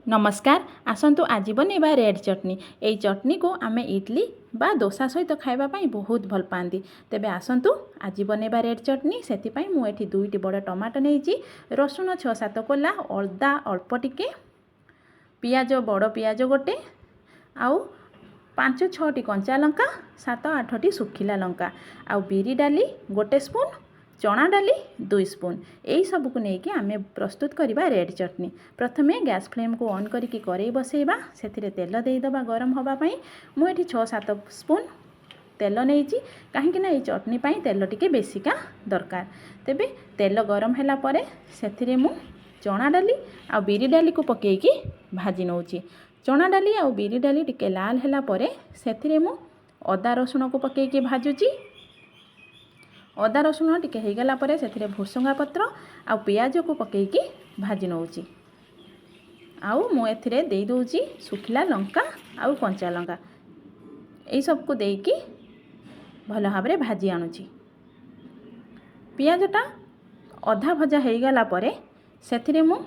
नमस्कार आसतु आज बनैबा रेड चटनी। यही चटनी को आमे इडली बा डोसा सहित खाइबापी बहुत भल पाती। तेबे आसतु आज बनैबा रेड चटनी। से मुझे दुईटी बड़ टमाटो नहीं, रसुण 6-7 कोला, अदा अल्प टिके, पियाज बड़ पियाज गोटे, आउ 5-6टी कंचा लंका, 7-8टी सुखिला लंका, आउ बिरी डाली 1 स्पून, चना डाली 2 स्पून। यही सब को लेकिन आम प्रस्तुत करवा रेड चटनी। प्रथमे गैस फ्लेम को ऑन करके कड़ाई बसैबा, से तेल देदेबा गरम होगापाई। मुझे 6-7 स्पून तेल नहीं, कहीं ये चटनी तेल टिके बेसिका दरकार। तेबे तेल गरम है पर से मु चना डाली आ बिरी डाली को पकईकी भाजी नौची। चना डाली आ बिरी डाली टिके लाल है पर से मु अदा रसुण को पकईकी भाजुची। अदा रसुण टिके हो गला पर से भुसंगा पत्र आ पियाज को पकईकी भाजी नौची। आउ मु एथिरे दे दूची सुखिला लंका आउ कंचा लंका, यही सब को देकी भल भाव भाजी आणुची। पियाजटा अधा भजा हो गला पर से मु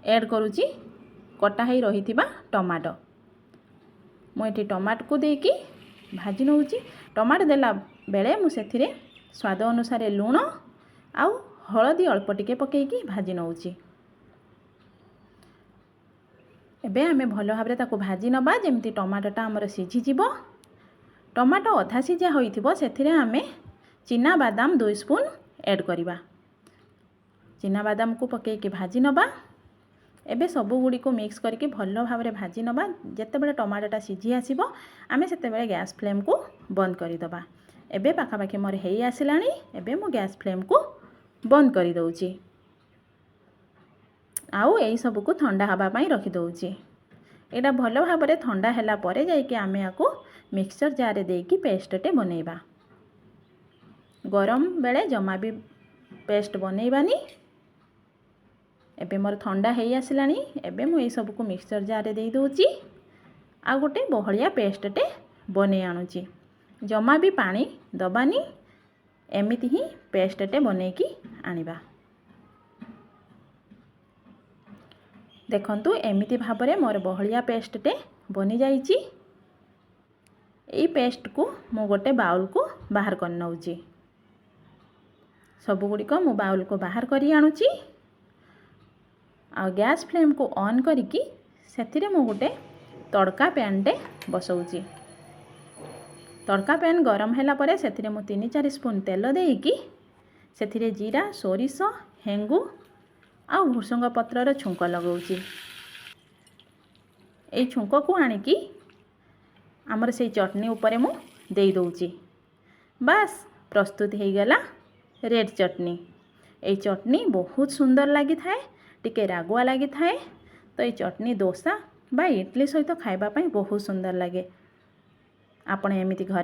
ऐड करुची कटा ही रही टमाटो। मुझे टमाटो को देकी भाजी नौची। टमाटो देला बेले मु सेथिरे स्वाद अनुसार लुण आउ हलदी अल्प टिके पकईकी भाजी नौची। एबे आमे भल भाव ताको भाजी नबा जेमती टमाटोटा आमर सिझी जीवो। टमाटो अधा सिझा होइथिबो सेथिरे आमे चिना बादाम 2 स्पून ऐड करिबा। चिना बादाम को पकईकी भाजी नबा। एबे सबु गुडी को मिक्स करके भल भाव भाजी नबा। जेते बेले टमाटोटा सिझी आसीबो आमे सेते बेले गैस फ्लेम को बंद कर दबा। एबे पाखापाखि मोर हेई आसिलाणी। एबे मो गैस फ्लेम को बंद कर दउची। आउ यही सब को ठंडा हवा पाई रखी दउची। एटा भल भाव ठंडा हैला परे जाइके आमे आको मिक्सचर जार देकी पेस्टटे बनैबा। गरम बेले जमा भी पेस्ट बनैबानी। एबे मोर ठंडा हेई आसिलाणी। एबे मु यही सब को मिक्सचर जार दे दउची आ गोटे बहलिया पेस्टटे बनै आणुची। जमा भी पानी दबानी, एमिति ही पेस्टटे बनैकी आनिबा। देखंतु एमिति भाबरे मोर बहलिया पेस्टटे बनी जाइची। एई पेस्ट को मु गोटे बाउल को बाहर कर नउची। सब गुडी को मु बाउल को बाहर करी आणुची। आ गैस फ्लेम को ऑन करिकी सेथिरे मु गोटे तड़का पैनटे बसौची। तड़का पैन गरम है पर से 3-4 स्पून तेल देकी से जीरा, सोरिष, हेंगु आ भुसंग पत्रर छुंक लगाऊची। यही छुंक को आनिकी आमर से चटनी उपरे मु दे दउची। बास प्रस्तुत हो गला रेड चटनी। यही चटनी बहुत सुंदर लगी थाए, टिके रागुआ लगी थाए। तो ये चटनी डोसा बा इडली सहित खाइबा पई बहुत सुंदर लगे। आपण एमिति घरे